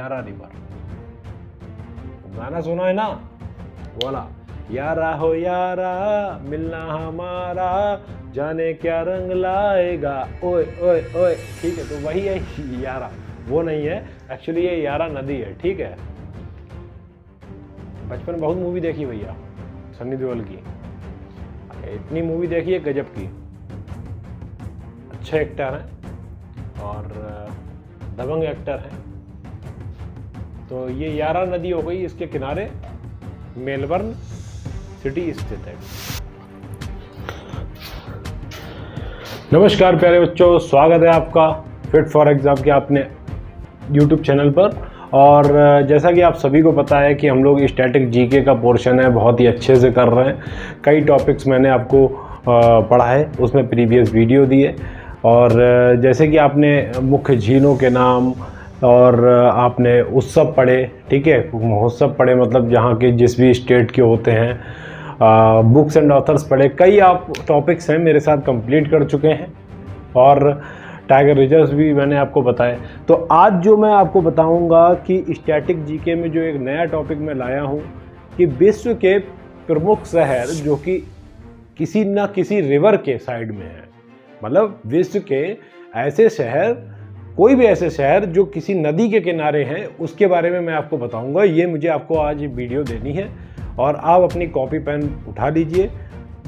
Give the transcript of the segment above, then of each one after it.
यारा रिवर। गाना सुना है ना, बोला यारा हो यारा मिलना हमारा, जाने क्या रंग लाएगा ओए ओए ओए। ठीक है, तो वही है यारा, वो नहीं है एक्चुअली, ये यारा नदी है। ठीक है, बचपन में बहुत मूवी देखी भैया सन्नी देओल की, इतनी मूवी देखी है गजब की, अच्छे एक्टर हैं और दबंग एक्टर हैं। तो ये यारा नदी हो गई, इसके किनारे मेलबर्न सिटी स्थित है। नमस्कार प्यारे बच्चों, स्वागत है आपका फिट फॉर एग्जाम के अपने YouTube चैनल पर। और जैसा कि आप सभी को पता है कि हम लोग स्टैटिक जीके का पोर्शन है बहुत ही अच्छे से कर रहे हैं। कई टॉपिक्स मैंने आपको पढ़ा है, उसमें प्रीवियस वीडियो दिए। और जैसे कि आपने मुख्य झीलों के नाम और आपने उत्सव पढ़े, ठीक है, महोत्सव पढ़े, मतलब जहाँ के जिस भी स्टेट के होते हैं, बुक्स एंड ऑथर्स पढ़े, कई आप टॉपिक्स हैं मेरे साथ कंप्लीट कर चुके हैं। और टाइगर रिजर्व्स भी मैंने आपको बताए। तो आज जो मैं आपको बताऊंगा कि स्टैटिक जीके में जो एक नया टॉपिक मैं लाया हूं कि विश्व के प्रमुख शहर जो कि किसी ना किसी रिवर के साइड में है, मतलब विश्व के ऐसे शहर, कोई भी ऐसे शहर जो किसी नदी के किनारे हैं, उसके बारे में मैं आपको बताऊंगा। ये मुझे आपको आज वीडियो देनी है और आप अपनी कॉपी पेन उठा लीजिए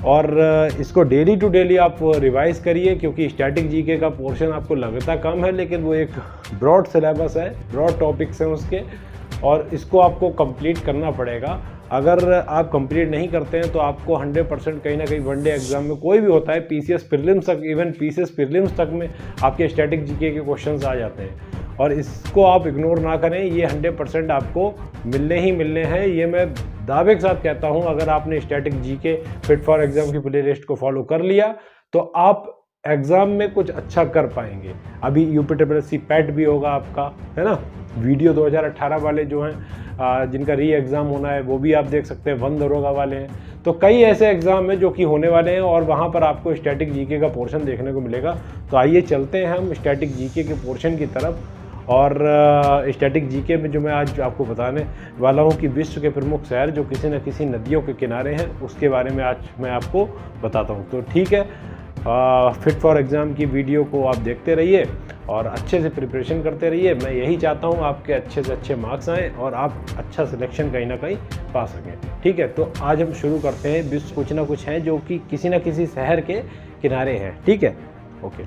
और इसको डेली टू डेली आप रिवाइज करिए, क्योंकि स्टैटिक जीके का पोर्शन आपको लगता कम है, लेकिन वो एक ब्रॉड सिलेबस है, ब्रॉड टॉपिक्स हैं उसके, और इसको आपको कंप्लीट करना पड़ेगा। अगर आप कंप्लीट नहीं करते हैं तो आपको 100% कहीं ना कहीं वनडे एग्जाम में, कोई भी होता है, पीसीएस प्रीलिम्स तक, इवन पीसीएस प्रीलिम्स तक में आपके स्टैटिक जीके के क्वेश्चंस आ जाते हैं। और इसको आप इग्नोर ना करें, ये 100% आपको मिलने ही मिलने हैं, ये मैं दावे के साथ कहता हूं। अगर आपने static GK fit for exam की प्ले लिस्ट को फॉलो कर लिया तो आप एग्जाम में कुछ अच्छा कर पाएंगे। अभी यूपीटीसी पैट भी होगा आपका, है ना, वीडियो 2018 वाले जो हैं जिनका री एग्ज़ाम होना है वो भी आप देख सकते हैं, वन दरोगा वाले हैं। तो कई ऐसे एग्ज़ाम हैं जो कि होने वाले हैं और वहाँ पर आपको स्टैटिक जीके का पोर्शन देखने को मिलेगा। तो आइए चलते हैं हम स्टैटिक जीके के पोर्शन की तरफ। और स्टैटिक जीके में जो मैं आज आपको बताने वाला हूँ कि विश्व के प्रमुख शहर जो किसी न किसी नदियों के किनारे हैं, उसके बारे में आज मैं आपको बताता हूँ। तो ठीक है, फिट फॉर एग्ज़ाम की वीडियो को आप देखते रहिए और अच्छे से प्रिपरेशन करते रहिए। मैं यही चाहता हूँ आपके अच्छे से अच्छे मार्क्स आएँ और आप अच्छा सिलेक्शन कहीं ना कहीं पा सकें। ठीक है, तो आज हम शुरू करते हैं। विश्व कुछ ना कुछ है जो कि किसी न किसी शहर के किनारे हैं। ठीक है, ओके।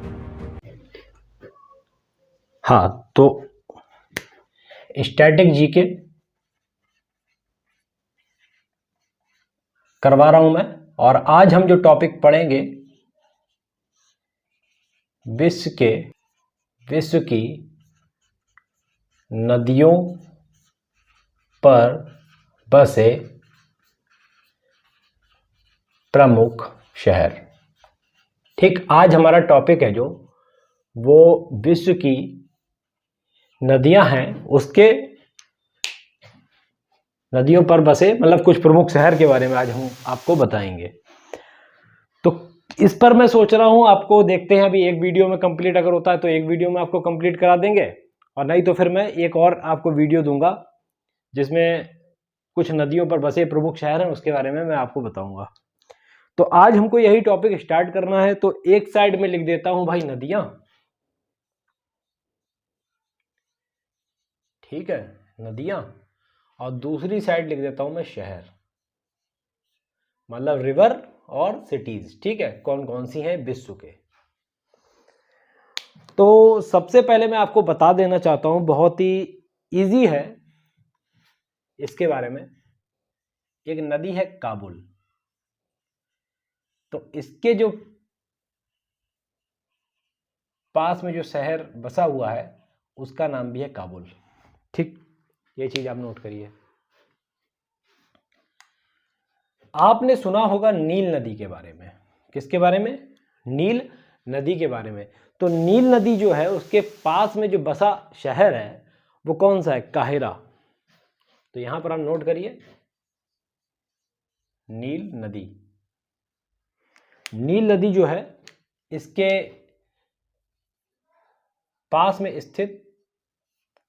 हाँ, तो स्टैटिक जीके करवा रहा हूं मैं, और आज हम जो टॉपिक पढ़ेंगे विश्व की नदियों पर बसे प्रमुख शहर। ठीक, आज हमारा टॉपिक है जो वो विश्व की नदियां हैं, उसके नदियों पर बसे मतलब कुछ प्रमुख शहर के बारे में आज हम आपको बताएंगे। तो इस पर मैं सोच रहा हूं आपको, देखते हैं अभी एक वीडियो में कंप्लीट अगर होता है तो एक वीडियो में आपको कंप्लीट करा देंगे, और नहीं तो फिर मैं एक और आपको वीडियो दूंगा जिसमें कुछ नदियों पर बसे प्रमुख शहर हैं, उसके बारे में मैं आपको बताऊंगा। तो आज हमको यही टॉपिक स्टार्ट करना है। तो एक साइड में लिख देता हूं भाई नदियां, ठीक है, नदियां, और दूसरी साइड लिख देता हूं मैं शहर, मतलब रिवर और सिटीज। ठीक है, कौन कौन सी हैं विश्व के। तो सबसे पहले मैं आपको बता देना चाहता हूं, बहुत ही इजी है इसके बारे में। एक नदी है काबुल, तो इसके जो पास में जो शहर बसा हुआ है उसका नाम भी है काबुल। ठीक, ये चीज आप नोट करिए। आपने सुना होगा नील नदी के बारे में। किसके बारे में? नील नदी के बारे में। तो नील नदी जो है उसके पास में जो बसा शहर है वो कौन सा है? काहिरा। तो यहां पर आप नोट करिए, नील नदी। नील नदी जो है इसके पास में स्थित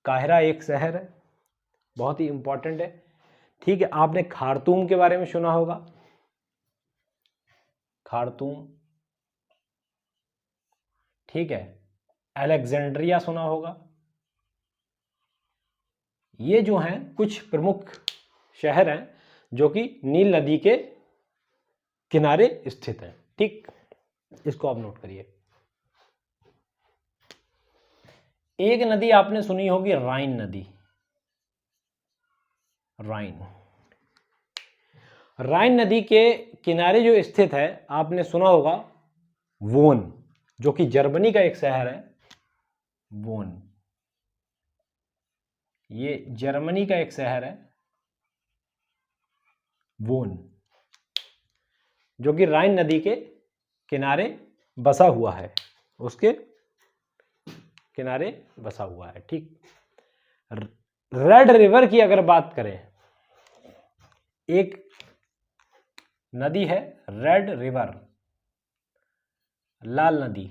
काहिरा एक शहर है, बहुत ही इंपॉर्टेंट है। ठीक है, आपने खार्तूम के बारे में सुना होगा, खार्तूम। ठीक है, अलेक्जेंड्रिया सुना होगा। ये जो हैं कुछ प्रमुख शहर हैं जो कि नील नदी के किनारे स्थित हैं। ठीक, इसको आप नोट करिए। एक नदी आपने सुनी होगी, राइन नदी। राइन नदी के किनारे जो स्थित है, आपने सुना होगा वोन, जो कि जर्मनी का एक शहर है। वोन, ये जर्मनी का एक शहर है, वोन, जो कि राइन नदी के किनारे बसा हुआ है, उसके किनारे बसा हुआ है। ठीक, रेड रिवर की अगर बात करें, एक नदी है रेड रिवर, लाल नदी।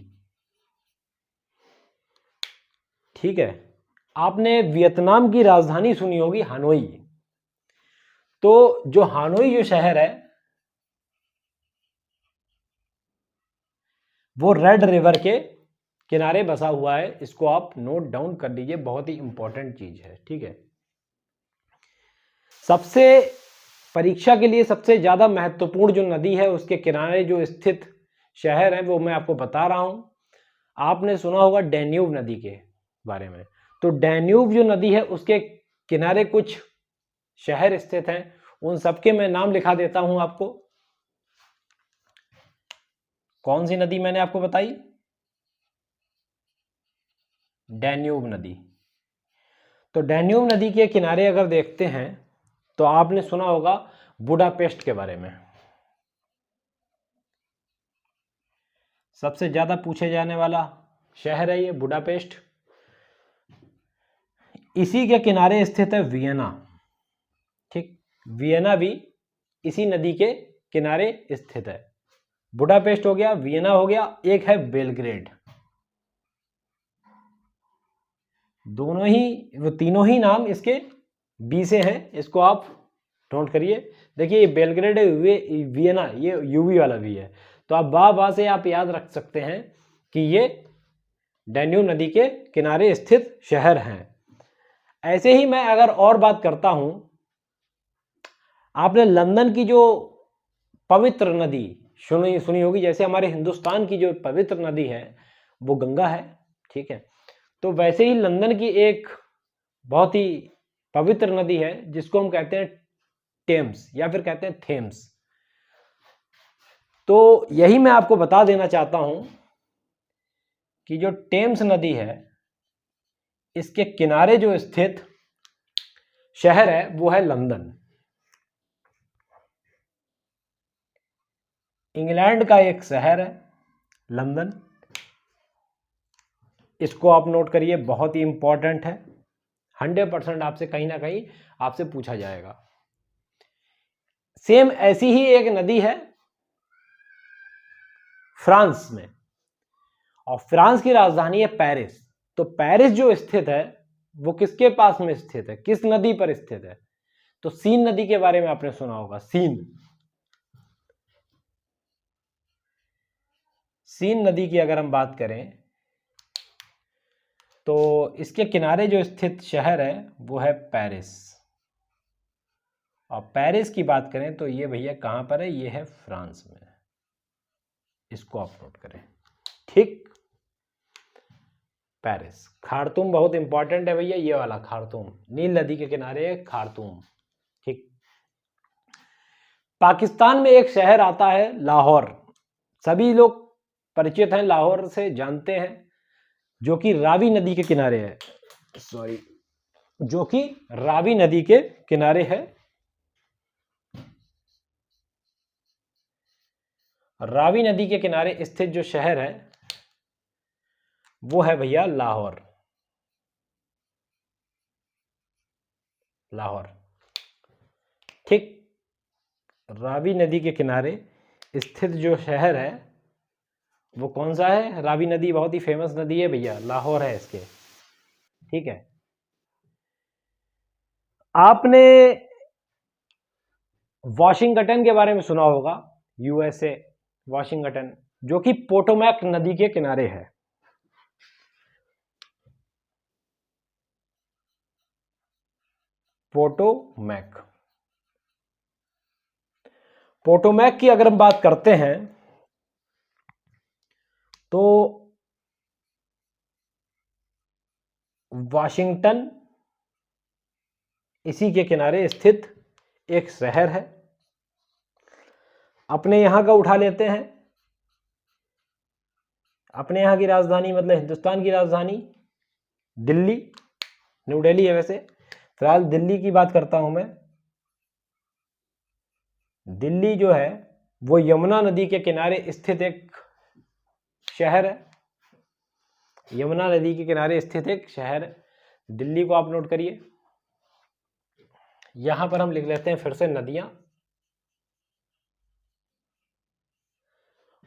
ठीक है, आपने वियतनाम की राजधानी सुनी होगी हानोई। तो जो हानोई जो शहर है वो रेड रिवर के किनारे बसा हुआ है। इसको आप नोट डाउन कर लीजिए, बहुत ही इंपॉर्टेंट चीज है। ठीक है, सबसे परीक्षा के लिए सबसे ज्यादा महत्वपूर्ण जो नदी है उसके किनारे जो स्थित शहर है वो मैं आपको बता रहा हूं। आपने सुना होगा डैन्यूब नदी के बारे में। तो डैन्यूब जो नदी है उसके किनारे कुछ शहर स्थित हैं, उन सबके मैं नाम लिखा देता हूं आपको। कौन सी नदी मैंने आपको बताई? डैन्यूब नदी। तो डैन्यूब नदी के किनारे अगर देखते हैं तो आपने सुना होगा बुडापेस्ट के बारे में। सबसे ज्यादा पूछे जाने वाला शहर है ये बुडापेस्ट। इसी के किनारे स्थित है वियना। ठीक, वियना भी इसी नदी के किनारे स्थित है। बुडापेस्ट हो गया, वियना हो गया, एक है बेलग्रेड। दोनों ही, वो तीनों ही नाम इसके बी से हैं, इसको आप नोट करिए। देखिए ये बेलग्रेड है, वियना ये यूवी वाला भी है। तो आप बा से आप याद रख सकते हैं कि ये डैन्यूब नदी के किनारे स्थित शहर हैं। ऐसे ही मैं अगर और बात करता हूं, आपने लंदन की जो पवित्र नदी सुनी होगी। जैसे हमारे हिंदुस्तान की जो पवित्र नदी है वो गंगा है। ठीक है, तो वैसे ही लंदन की एक बहुत ही पवित्र नदी है जिसको हम कहते हैं टेम्स या फिर कहते हैं थेम्स। तो यही मैं आपको बता देना चाहता हूं कि जो टेम्स नदी है इसके किनारे जो स्थित शहर है वो है लंदन। इंग्लैंड का एक शहर है लंदन। इसको आप नोट करिए, बहुत ही इंपॉर्टेंट है। 100% आपसे कहीं ना कहीं आपसे पूछा जाएगा। सेम ऐसी ही एक नदी है फ्रांस में, और फ्रांस की राजधानी है पेरिस। तो पेरिस जो स्थित है वो किसके पास में स्थित है, किस नदी पर स्थित है? तो सीन नदी के बारे में आपने सुना होगा। सीन नदी की अगर हम बात करें तो इसके किनारे जो स्थित शहर है वो है पेरिस। और पेरिस की बात करें तो ये भैया कहां पर है? ये है फ्रांस में। इसको आप नोट करें। ठीक, पेरिस। खार्तूम बहुत इंपॉर्टेंट है भैया, ये वाला खार्तूम, नील नदी के किनारे खार्तूम। ठीक, पाकिस्तान में एक शहर आता है लाहौर। सभी लोग परिचित हैं, लाहौर से जानते हैं, जो कि रावी नदी के किनारे है। जो कि रावी नदी के किनारे है। रावी नदी के किनारे स्थित जो शहर है वो है भैया लाहौर। लाहौर। ठीक, रावी नदी के किनारे स्थित जो शहर है वो कौन सा है? रावी नदी बहुत ही फेमस नदी है भैया, लाहौर है इसके। ठीक है, आपने वॉशिंगटन के बारे में सुना होगा, यूएसए वॉशिंगटन, जो कि पोटोमैक नदी के किनारे है। पोटोमैक की अगर हम बात करते हैं तो वॉशिंगटन इसी के किनारे स्थित एक शहर है। अपने यहां का उठा लेते हैं, अपने यहां की राजधानी मतलब हिंदुस्तान की राजधानी दिल्ली, न्यू दिल्ली है वैसे, फिलहाल दिल्ली की बात करता हूं मैं। दिल्ली जो है वो यमुना नदी के किनारे स्थित एक शहर है। यमुना नदी के किनारे स्थित एक शहर है, दिल्ली को आप नोट करिए। यहां पर हम लिख लेते हैं फिर से नदियां,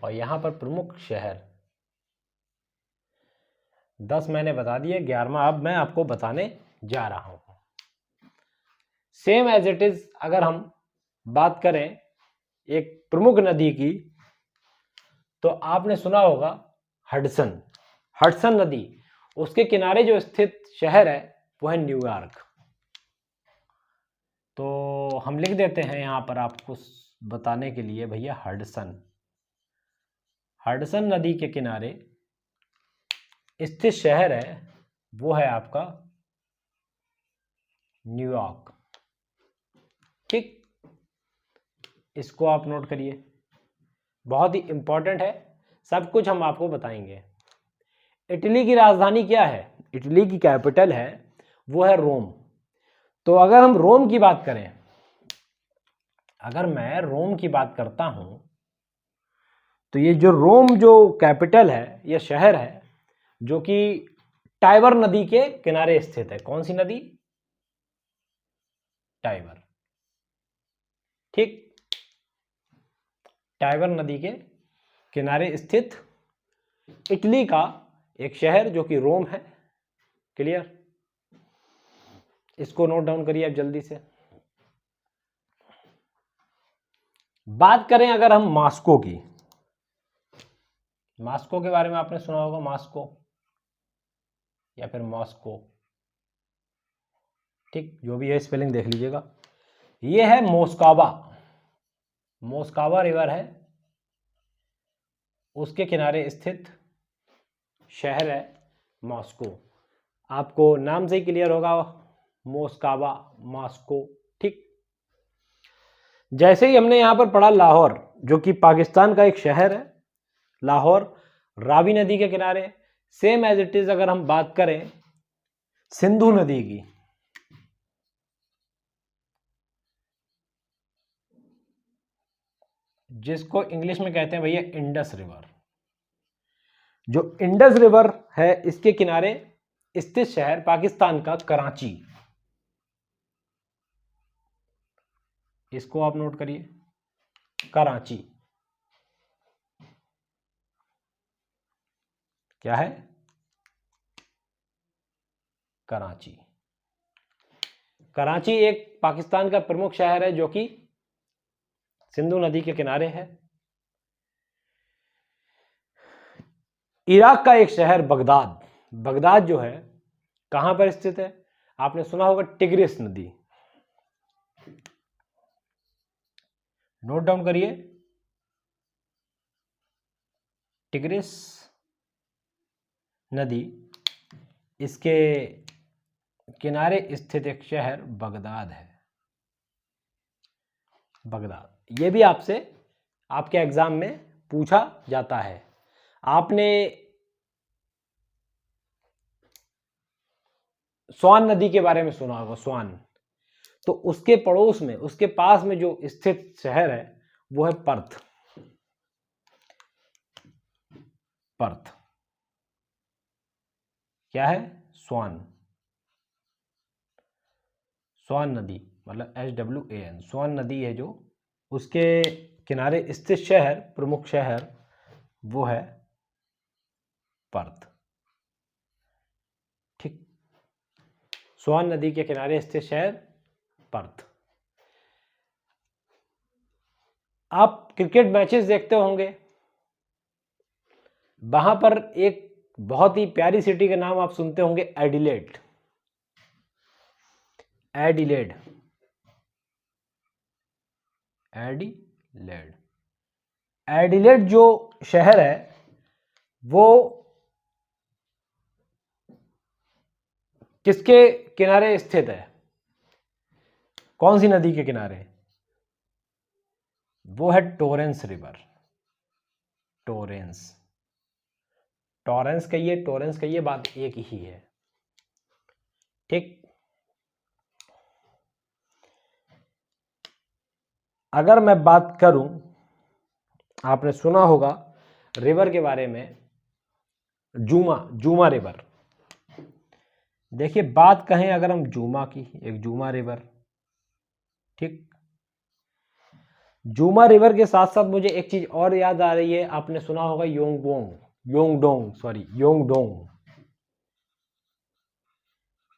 और यहां पर प्रमुख शहर। 10 मैंने बता दिए, 11वां अब मैं आपको बताने जा रहा हूं। सेम एज इट इज अगर हम बात करें एक प्रमुख नदी की, तो आपने सुना होगा हडसन। हडसन नदी, उसके किनारे जो स्थित शहर है वो है न्यूयॉर्क। तो हम लिख देते हैं यहां पर आपको बताने के लिए भैया, हडसन। हडसन नदी के किनारे स्थित शहर है वो है आपका न्यूयॉर्क। ठीक, इसको आप नोट करिए, बहुत ही इंपॉर्टेंट है, सब कुछ हम आपको बताएंगे। इटली की राजधानी क्या है? इटली की कैपिटल है वो है रोम। तो अगर हम रोम की बात करें, अगर मैं रोम की बात करता हूं, तो ये जो रोम जो कैपिटल है, ये शहर है जो कि टाइबर नदी के किनारे स्थित है। कौन सी नदी? टाइबर। ठीक, टाइबर नदी के किनारे स्थित इटली का एक शहर जो कि रोम है। क्लियर? इसको नोट डाउन करिए आप जल्दी से। बात करें अगर हम मॉस्को की, मॉस्को के बारे में आपने सुना होगा, मॉस्को या फिर मॉस्को, ठीक, जो भी है स्पेलिंग देख लीजिएगा। ये है मोस्कावा, मोस्कावा रिवर है, उसके किनारे स्थित शहर है मॉस्को। आपको नाम से ही क्लियर होगा, मोस्कावा, मॉस्को। ठीक, जैसे ही हमने यहां पर पढ़ा लाहौर, जो कि पाकिस्तान का एक शहर है, लाहौर रावी नदी के किनारे। सेम एज इट इज अगर हम बात करें सिंधु नदी की, जिसको इंग्लिश में कहते हैं भैया इंडस रिवर, जो इंडस रिवर है इसके किनारे स्थित शहर पाकिस्तान का कराची। इसको आप नोट करिए, कराची। क्या है? कराची। कराची एक पाकिस्तान का प्रमुख शहर है जो कि सिंधु नदी के किनारे है। इराक का एक शहर बगदाद, बगदाद जो है कहां पर स्थित है? आपने सुना होगा टिग्रिस नदी। नोट डाउन करिए, टिग्रिस नदी, इसके किनारे स्थित एक शहर बगदाद है। बगदाद, ये भी आपसे आपके एग्जाम में पूछा जाता है। आपने स्वान नदी के बारे में सुना होगा, स्वान, तो उसके पड़ोस में, उसके पास में जो स्थित शहर है वो है पर्थ। पर्थ क्या है? स्वान। स्वान नदी मतलब SWAN, स्वान नदी है जो, उसके किनारे स्थित शहर, प्रमुख शहर वो है पर्थ। ठीक, स्वान नदी के किनारे स्थित शहर पर्थ। आप क्रिकेट मैचेस देखते होंगे, वहां पर एक बहुत ही प्यारी सिटी का नाम आप सुनते होंगे, एडिलेड। एडिलेड, एडिलेड, एडिलेड जो शहर है वो किसके किनारे स्थित है? कौन सी नदी के किनारे? वो है टोरेंस रिवर। टोरेंस, टॉरेंस कहिए, टोरेंस कहिए, बात एक ही है। ठीक। अगर मैं बात करूं, आपने सुना होगा रिवर के बारे में, जूमा रिवर। देखिए, बात कहें अगर हम जूमा की, एक जूमा रिवर, ठीक। जूमा रिवर के साथ साथ मुझे एक चीज और याद आ रही है, आपने सुना होगा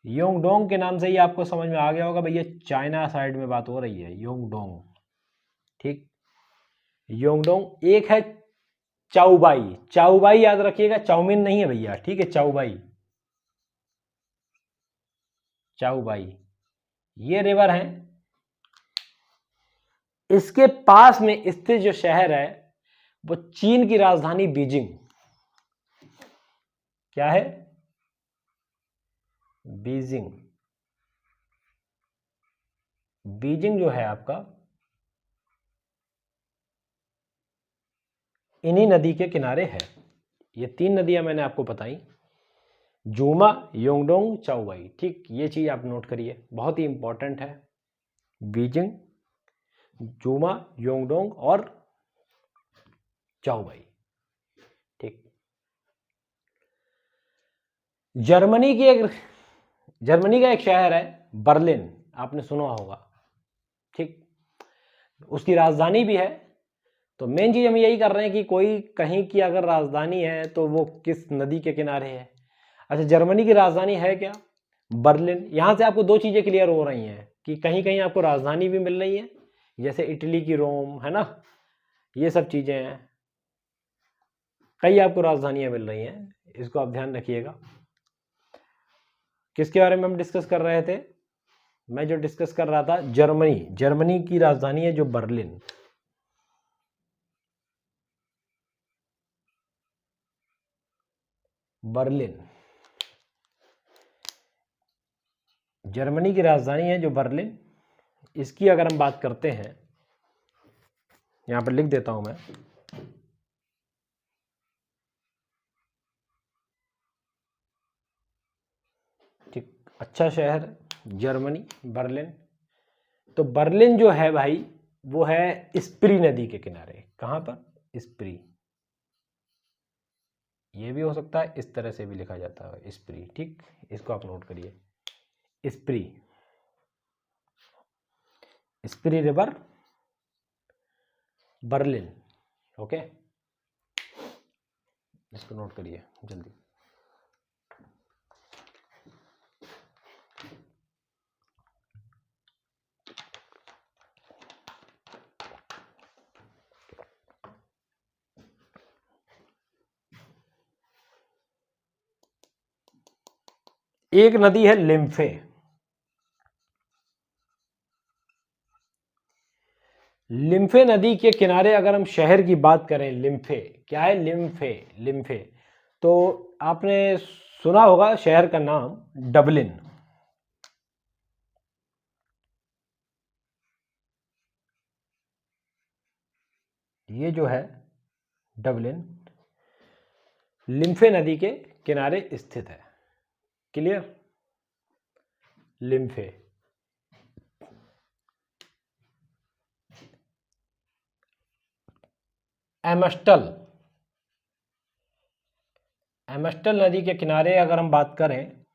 योंगडोंग के नाम से ही आपको समझ में आ गया होगा भैया, चाइना साइड में बात हो रही है, योंगडोंग। ठीक, योंगडोंग। एक है चाउबाई, चाउबाई याद रखिएगा, चाउमीन नहीं है भैया, ठीक है, चाउबाई, चाउबाई ये रिवर है। इसके पास में स्थित जो शहर है वो चीन की राजधानी बीजिंग। क्या है? बीजिंग। बीजिंग जो है आपका इन्हीं नदी के किनारे है। ये 3 नदियां मैंने आपको बताई, जूमा, योंगडोंग, चाउबाई। ठीक, ये चीज आप नोट करिए, बहुत ही इंपॉर्टेंट है। बीजिंग, जूमा, योंगडोंग और चाउबाई। ठीक। जर्मनी का एक शहर है बर्लिन, आपने सुना होगा, ठीक। उसकी राजधानी भी है। तो मेन चीज हम यही कर रहे हैं कि कोई कहीं की अगर राजधानी है तो वो किस नदी के किनारे है। अच्छा, जर्मनी की राजधानी है क्या? बर्लिन। यहां से आपको 2 चीजें क्लियर हो रही हैं कि कहीं कहीं आपको राजधानी भी मिल रही है, जैसे इटली की रोम, है ना, ये सब चीजें हैं, कई आपको राजधानियां मिल रही हैं, इसको आप ध्यान रखिएगा। किसके बारे में हम डिस्कस कर रहे थे? मैं जो डिस्कस कर रहा था, जर्मनी की राजधानी है जो बर्लिन। बर्लिन जर्मनी की राजधानी है जो बर्लिन। इसकी अगर हम बात करते हैं, यहां पर लिख देता हूं मैं, ठीक, अच्छा शहर जर्मनी, बर्लिन। तो बर्लिन जो है भाई वो है स्प्री नदी के किनारे। कहां पर? स्प्री। ये भी हो सकता है, इस तरह से भी लिखा जाता है स्प्री, ठीक, इसको आप नोट करिए, स्प्री, स्प्री रिवर, बर्लिन। ओके, इसको नोट करिए जल्दी। एक नदी है लिम्फे। लिम्फे नदी के किनारे अगर हम शहर की बात करें, लिम्फे, क्या है? लिम्फे। तो आपने सुना होगा शहर का नाम डबलिन। ये जो है डबलिन लिम्फे नदी के किनारे स्थित है। क्लियर? लिम्फे। एमस्टल नदी के किनारे अगर हम बात करें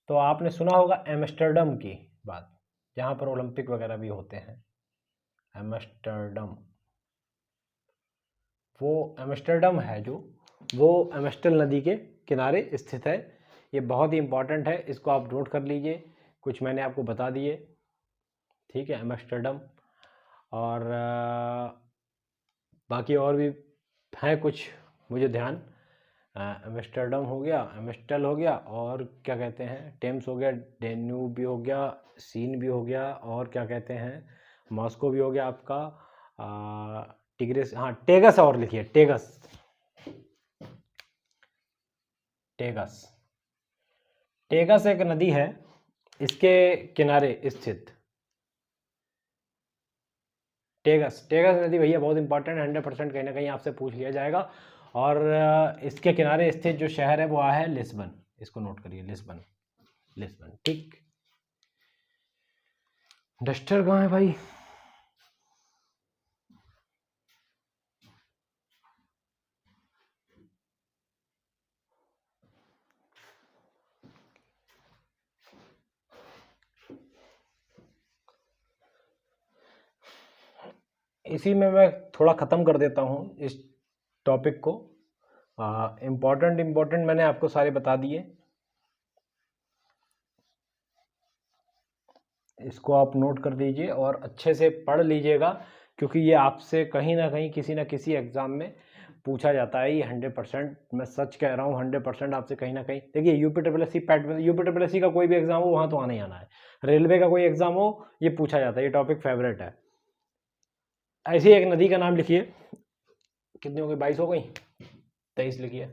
तो आपने सुना होगा एम्स्टर्डम की बात, जहां पर ओलंपिक वगैरह भी होते हैं। एम्स्टर्डम, वो एम्स्टर्डम है जो, वो एम्स्टल नदी के किनारे स्थित है। ये बहुत ही इंपॉर्टेंट है, इसको आप नोट कर लीजिए। कुछ मैंने आपको बता दिए, ठीक है, एम्स्टर्डम। और बाकी और भी हैं कुछ मुझे ध्यान, एम्स्टर्डम हो गया, एम्स्टल हो गया, और क्या कहते हैं, टेम्स हो गया, डेन्यूब भी हो गया, सीन भी हो गया, और क्या कहते हैं, मॉस्को भी हो गया आपका, टिग्रिस, हाँ टेगस, और लिखिए टेगस, टेगस। टेगस एक नदी है, इसके किनारे स्थित टेगस, टेगस नदी भैया बहुत इंपॉर्टेंट, 100% कहीं ना कहीं आपसे पूछ लिया जाएगा। और इसके किनारे स्थित जो शहर है वो है लिस्बन, इसको नोट करिए, लिस्बन, लिस्बन, ठीक। डस्टर कहाँ है भाई? इसी में मैं थोड़ा ख़त्म कर देता हूँ इस टॉपिक को। इम्पोर्टेंट मैंने आपको सारे बता दिए, इसको आप नोट कर लीजिए और अच्छे से पढ़ लीजिएगा, क्योंकि ये आपसे कहीं ना कहीं किसी ना किसी एग्ज़ाम में पूछा जाता है। ये 100%, मैं सच कह रहा हूँ, 100% आपसे कहीं ना कहीं। देखिए UPSSC पैट में, UPSSC का कोई भी एग्ज़ाम हो वहाँ तो आना ही आना है, रेलवे का कोई एग्ज़ाम हो ये पूछा जाता है, ये टॉपिक फेवरेट है। ऐसी एक नदी का नाम लिखिए, कितनी हो गई, 22 हो गई, 23 लिखिए,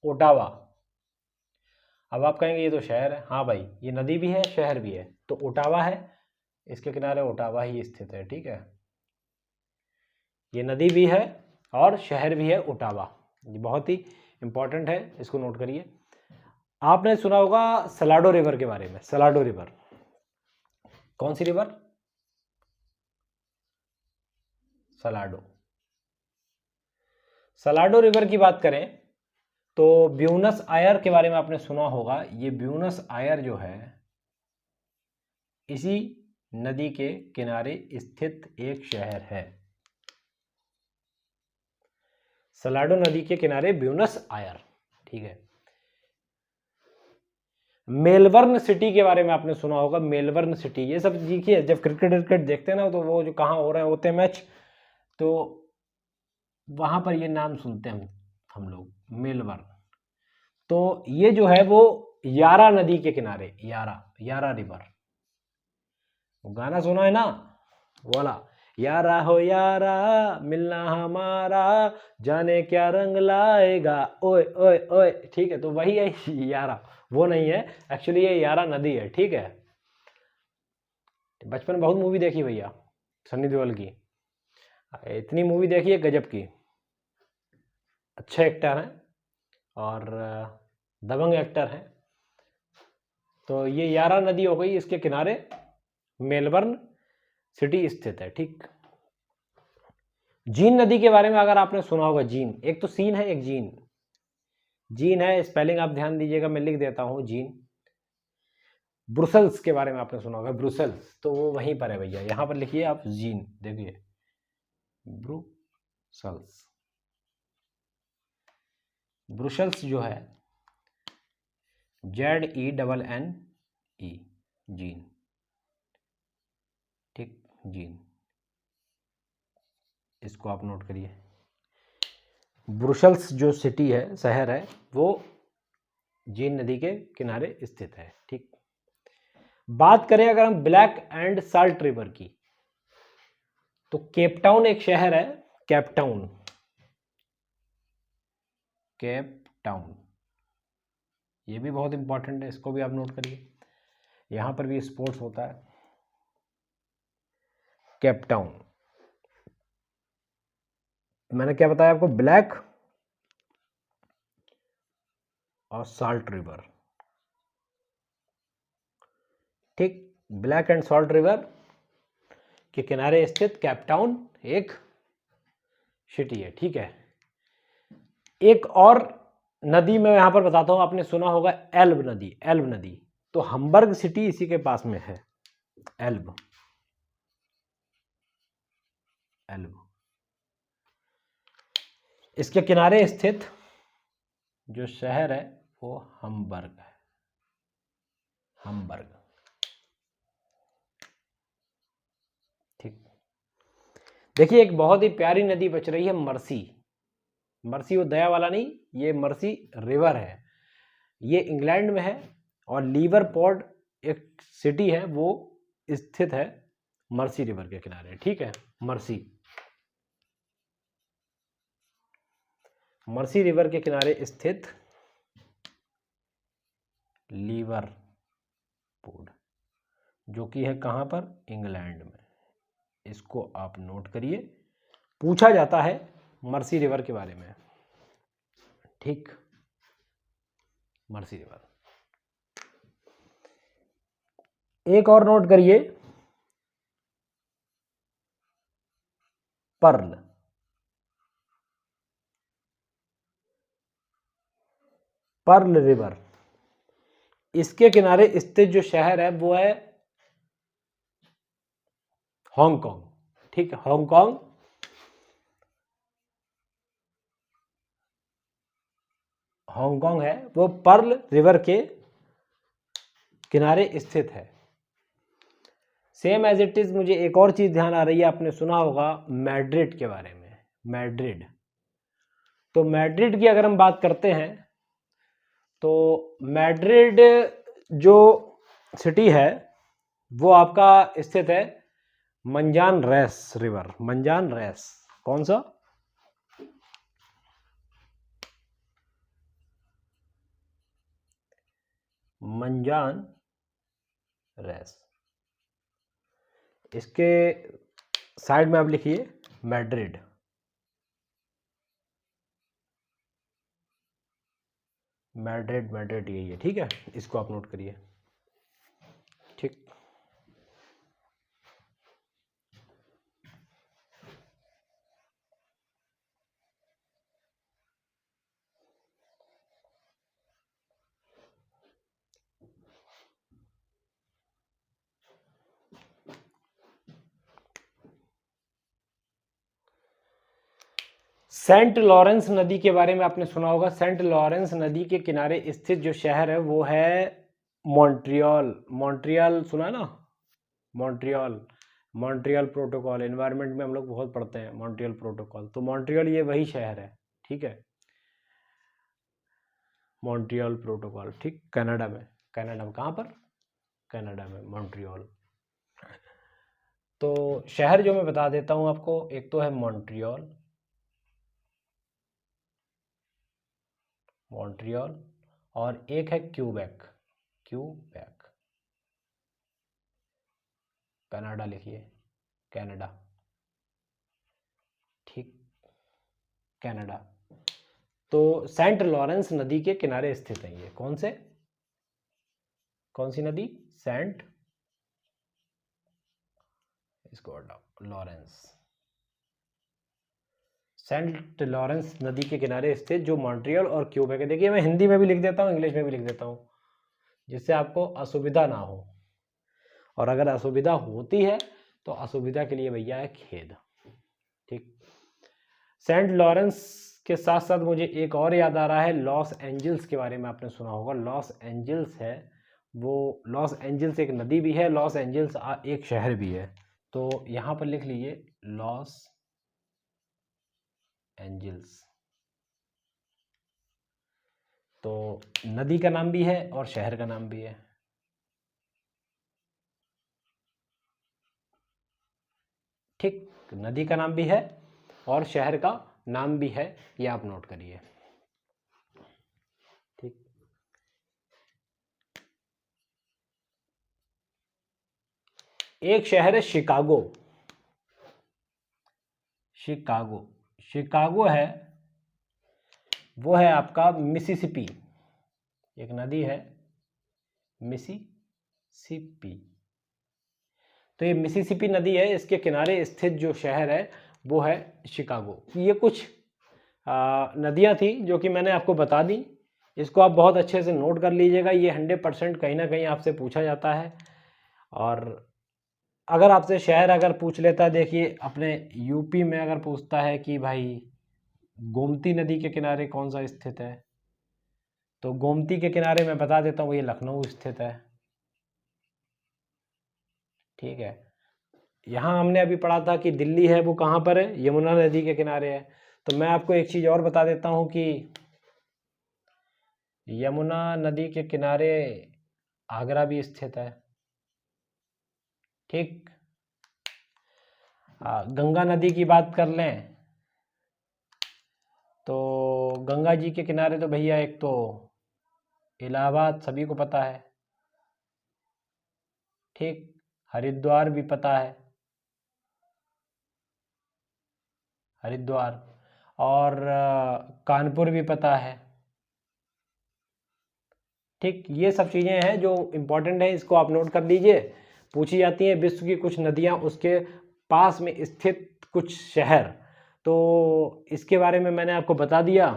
ओटावा। अब आप कहेंगे ये तो शहर है, हाँ भाई ये नदी भी है शहर भी है, तो ओटावा है, इसके किनारे ओटावा ही स्थित है, ठीक है। ये नदी भी है और शहर भी है ओटावा, ये बहुत ही इंपॉर्टेंट है, इसको नोट करिए। आपने सुना होगा सलाडो रिवर के बारे में, सलाडो रिवर, कौन सी रिवर? सलाडो। सलाडो रिवर की बात करें तो ब्यूनस आयर के बारे में आपने सुना होगा। ये ब्यूनस आयर जो है इसी नदी के किनारे स्थित एक शहर है, सलाडो नदी के किनारे ब्यूनस आयर, ठीक है। मेलबर्न सिटी के बारे में आपने सुना होगा, मेलबर्न सिटी, ये सब देखिए जब क्रिकेट देखते हैं ना, तो वो जो कहाँ हो रहे होते हैं मैच, तो वहां पर ये नाम सुनते हैं हम लोग, मेलबर्न। तो ये जो है वो यारा नदी के किनारे, यारा, यारा रिवर, गाना सुना है ना वाला, यारा हो यारा मिलना हमारा, जाने क्या रंग लाएगा, ओए ओए ओए, ठीक है। तो वही है यारा, वो नहीं है एक्चुअली, ये यारा नदी है, ठीक है। बचपन में बहुत मूवी देखी भैया सन्नी देओल की, इतनी मूवी देखी है गजब की, अच्छे एक्टर हैं और दबंग एक्टर हैं। तो ये यारा नदी हो गई, इसके किनारे मेलबर्न सिटी स्थित है, ठीक। जीन नदी के बारे में अगर आपने सुना होगा, जीन, एक तो सीन है एक जीन, जीन है, स्पेलिंग आप ध्यान दीजिएगा, मैं लिख देता हूं, जीन। ब्रुसेल्स के बारे में आपने सुना होगा, ब्रुसेल्स, तो वो वहीं पर है भैया, यहां पर लिखिए आप जीन, देखिए ब्रुसेल्स, ब्रुसेल्स जो है ZENNE, जीन, ठीक, जीन, इसको आप नोट करिए। ब्रुसेल्स जो सिटी है, शहर है, वो जीन नदी के किनारे स्थित है, ठीक। बात करें अगर हम ब्लैक एंड साल्ट रिवर की, तो केपटाउन एक शहर है, केपटाउन, केपटाउन, ये भी बहुत इंपॉर्टेंट है, इसको भी आप नोट करिए, यहां पर भी स्पोर्ट्स होता है, केपटाउन। मैंने क्या बताया आपको, ब्लैक और साल्ट रिवर, ठीक। ब्लैक एंड साल्ट रिवर के किनारे स्थित केपटाउन एक सिटी है, ठीक है। एक और नदी मैं यहां पर बताता हूं, आपने सुना होगा एल्ब नदी, एल्ब नदी, तो हम्बर्ग सिटी इसी के पास में है, एल्ब, एल्ब, इसके किनारे स्थित जो शहर है वो हम्बर्ग है, हम्बर्ग। ठीक, देखिए एक बहुत ही प्यारी नदी बच रही है मर्सी। मर्सी वो दया वाला नहीं, ये मर्सी रिवर है। ये इंग्लैंड में है और लिवरपोर्ट एक सिटी है वो स्थित है मर्सी रिवर के किनारे। ठीक है, मर्सी रिवर के किनारे स्थित लिवरपूल, जो कि है कहां पर, इंग्लैंड में। इसको आप नोट करिए, पूछा जाता है मर्सी रिवर के बारे में। ठीक, मर्सी रिवर। एक और नोट करिए, पर्ल। पर्ल रिवर, इसके किनारे स्थित जो शहर है वो है हांगकांग। ठीक है, हांगकांग है वो पर्ल रिवर के किनारे स्थित है। सेम एज इट इज, मुझे एक और चीज ध्यान आ रही है, आपने सुना होगा मैड्रिड के बारे में। मैड्रिड, तो मैड्रिड की अगर हम बात करते हैं तो मैड्रिड जो सिटी है वो आपका स्थित है मंजान रेस रिवर। मंजान रेस, कौन सा, मंजान रेस। इसके साइड में आप लिखिए मैड्रिड। मैड्रिड, मैड्रिड यही है। ठीक है, इसको आप नोट करिए। ठीक, सेंट लॉरेंस नदी के बारे में आपने सुना होगा। सेंट लॉरेंस नदी के किनारे स्थित जो शहर है वो है मॉन्ट्रियल। मॉन्ट्रियल सुना ना, मॉन्ट्रियल। मॉन्ट्रियल प्रोटोकॉल, एनवायरनमेंट में हम लोग बहुत पढ़ते हैं मॉन्ट्रियल प्रोटोकॉल, तो मॉन्ट्रियल ये वही शहर है। ठीक है, मॉन्ट्रियल प्रोटोकॉल। ठीक, कनाडा में। कनाडा में कहाँ पर, कनाडा में मॉन्ट्रियल। तो शहर जो मैं बता देता हूँ आपको, एक तो है मॉन्ट्रियल, मॉन्ट्रियल, और एक है क्यूबेक। क्यूबेक, कनाडा लिखिए, कनाडा। ठीक, कनाडा। तो सेंट लॉरेंस नदी के किनारे स्थित है ये। कौन से, कौन सी नदी, सेंट, इसको हटाओ, लॉरेंस। सेंट लॉरेंस नदी के किनारे स्थित जो मॉन्ट्रियल और क्यूबेक है। देखिए मैं हिंदी में भी लिख देता हूँ, इंग्लिश में भी लिख देता हूँ, जिससे आपको असुविधा ना हो। और अगर असुविधा होती है तो असुविधा के लिए भैया है खेद। ठीक, सेंट लॉरेंस के साथ साथ मुझे एक और याद आ रहा है, लॉस एंजल्स के बारे में आपने सुना होगा। लॉस एंजल्स है वो, लॉस एंजल्स एक नदी भी है, लॉस एंजल्स एक शहर भी है। तो यहाँ पर लिख लीजिए लॉस एंजल्स। तो नदी का नाम भी है और शहर का नाम भी है। ठीक, नदी का नाम भी है और शहर का नाम भी है, ये आप नोट करिए। ठीक, एक शहर है शिकागो। शिकागो, शिकागो है वो है आपका मिसिसिपी, एक नदी है मिसिसिपी। तो ये मिसिसिपी नदी है, इसके किनारे स्थित जो शहर है वो है शिकागो। ये कुछ नदियां थी जो कि मैंने आपको बता दी, इसको आप बहुत अच्छे से नोट कर लीजिएगा। ये 100% कहीं ना कहीं आपसे पूछा जाता है। और अगर आपसे शहर अगर पूछ लेता है, देखिए अपने यूपी में अगर पूछता है कि भाई गोमती नदी के किनारे कौन सा स्थित है, तो गोमती के किनारे मैं बता देता हूँ ये लखनऊ स्थित है। ठीक है, यहाँ हमने अभी पढ़ा था कि दिल्ली है वो कहाँ पर है, यमुना नदी के किनारे है। तो मैं आपको एक चीज़ और बता देता हूँ कि यमुना नदी के किनारे आगरा भी स्थित है। ठीक, गंगा नदी की बात कर लें तो गंगा जी के किनारे तो भैया एक तो इलाहाबाद सभी को पता है, ठीक, हरिद्वार भी पता है, हरिद्वार, और कानपुर भी पता है। ठीक, ये सब चीज़ें हैं जो इम्पोर्टेंट है, इसको आप नोट कर लीजिए। पूछी जाती हैं विश्व की कुछ नदियाँ, उसके पास में स्थित कुछ शहर, तो इसके बारे में मैंने आपको बता दिया।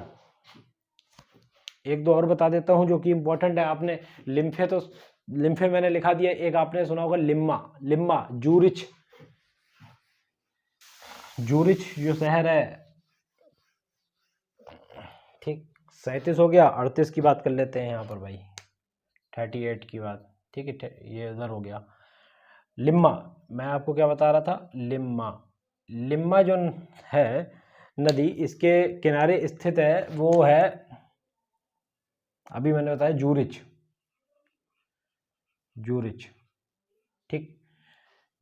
एक दो और बता देता हूँ जो कि इम्पोर्टेंट है। आपने लिम्फे मैंने लिखा दिया। एक आपने सुना होगा लिम्मा, जूरिच जो शहर है, ठीक, 37 हो गया। 38 की बात कर लेते हैं यहाँ पर भाई, 38 की बात, ठीक है, ये इधर हो गया। लिम्मा, मैं आपको क्या बता रहा था, लिम्मा जो है नदी, इसके किनारे स्थित है, वो है, अभी मैंने बताया जूरिच, ठीक,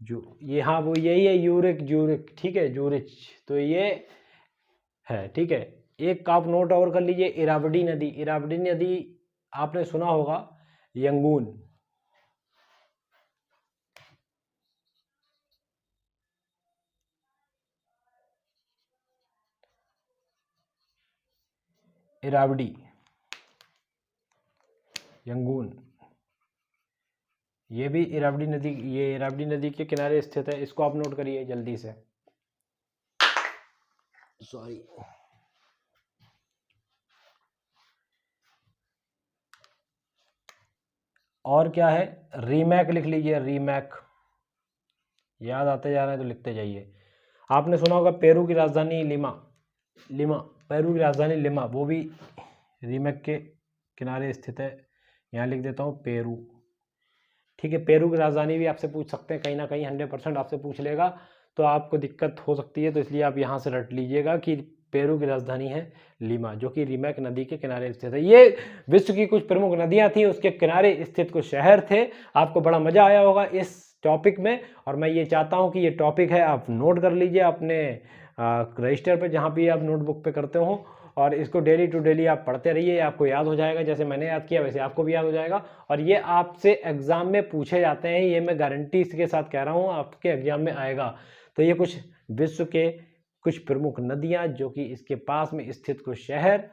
ये, हाँ वो यही है, यूरिक, ठीक है, जूरिच, तो ये है, ठीक है। एक आप नोट और कर लीजिए, इरावदी नदी आपने सुना होगा, यंगून, इरावदी, यंगून, ये भी इरावदी नदी के किनारे स्थित है। इसको आप नोट करिए जल्दी से, सॉरी। और क्या है, रीमैक लिख लीजिए, रीमैक, याद आते जा रहे हैं तो लिखते जाइए। आपने सुना होगा पेरू की राजधानी लिमा, पेरू की राजधानी लिमा, वो भी रीमैक के किनारे स्थित है। यहाँ लिख देता हूँ पेरू, ठीक है। पेरू की राजधानी भी आपसे पूछ सकते हैं, कहीं ना कहीं 100% आपसे पूछ लेगा, तो आपको दिक्कत हो सकती है, तो इसलिए आप यहाँ से रट लीजिएगा कि पेरू की राजधानी है लीमा, जो कि रीमैक नदी के किनारे स्थित है। ये विश्व की कुछ प्रमुख नदियाँ थी, उसके किनारे स्थित कुछ शहर थे। आपको बड़ा मजा आया होगा इस टॉपिक में, और मैं ये चाहता हूँ कि ये टॉपिक है आप नोट कर लीजिए अपने रजिस्टर पे, जहाँ भी आप नोटबुक पे करते हो, और इसको डेली टू डेली आप पढ़ते रहिए, आपको याद हो जाएगा। जैसे मैंने याद किया वैसे आपको भी याद हो जाएगा, और ये आपसे एग्जाम में पूछे जाते हैं, ये मैं गारंटी के साथ कह रहा हूँ, आपके एग्जाम में आएगा। तो ये कुछ विश्व के कुछ प्रमुख नदियां, जो कि इसके पास में स्थित कुछ शहर।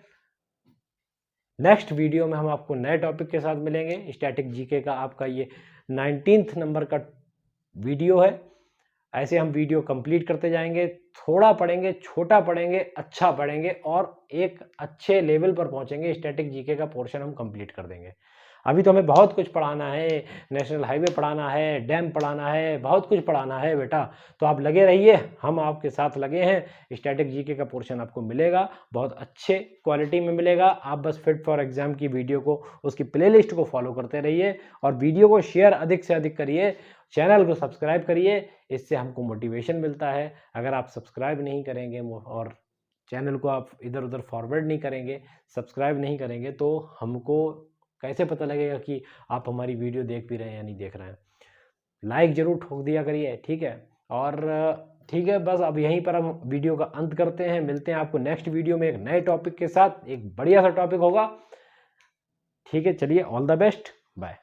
नेक्स्ट वीडियो में हम आपको नए टॉपिक के साथ मिलेंगे। स्टैटिक जीके का आपका ये 19th नंबर का वीडियो है। ऐसे हम वीडियो कंप्लीट करते जाएंगे, थोड़ा पढ़ेंगे, छोटा पढ़ेंगे, अच्छा पढ़ेंगे, और एक अच्छे लेवल पर पहुंचेंगे। स्टैटिक जीके का पोर्शन हम कंप्लीट कर देंगे। अभी तो हमें बहुत कुछ पढ़ाना है, नेशनल हाईवे पढ़ाना है, डैम पढ़ाना है, बहुत कुछ पढ़ाना है बेटा। तो आप लगे रहिए, हम आपके साथ लगे हैं। स्टैटिक जीके का पोर्शन आपको मिलेगा, बहुत अच्छे क्वालिटी में मिलेगा। आप बस फिट फॉर एग्जाम की वीडियो को, उसकी प्लेलिस्ट को फॉलो करते रहिए, और वीडियो को शेयर अधिक से अधिक करिए, चैनल को सब्सक्राइब करिए, इससे हमको मोटिवेशन मिलता है। अगर आप सब्सक्राइब नहीं करेंगे और चैनल को आप इधर उधर फॉरवर्ड नहीं करेंगे, सब्सक्राइब नहीं करेंगे, तो हमको कैसे पता लगेगा कि आप हमारी वीडियो देख भी रहे हैं या नहीं देख रहे हैं। लाइक जरूर ठोक दिया करिए, ठीक है। और ठीक है, बस अब यहीं पर हम वीडियो का अंत करते हैं। मिलते हैं आपको नेक्स्ट वीडियो में एक नए टॉपिक के साथ, एक बढ़िया सा टॉपिक होगा, ठीक है। चलिए, ऑल द बेस्ट, बाय।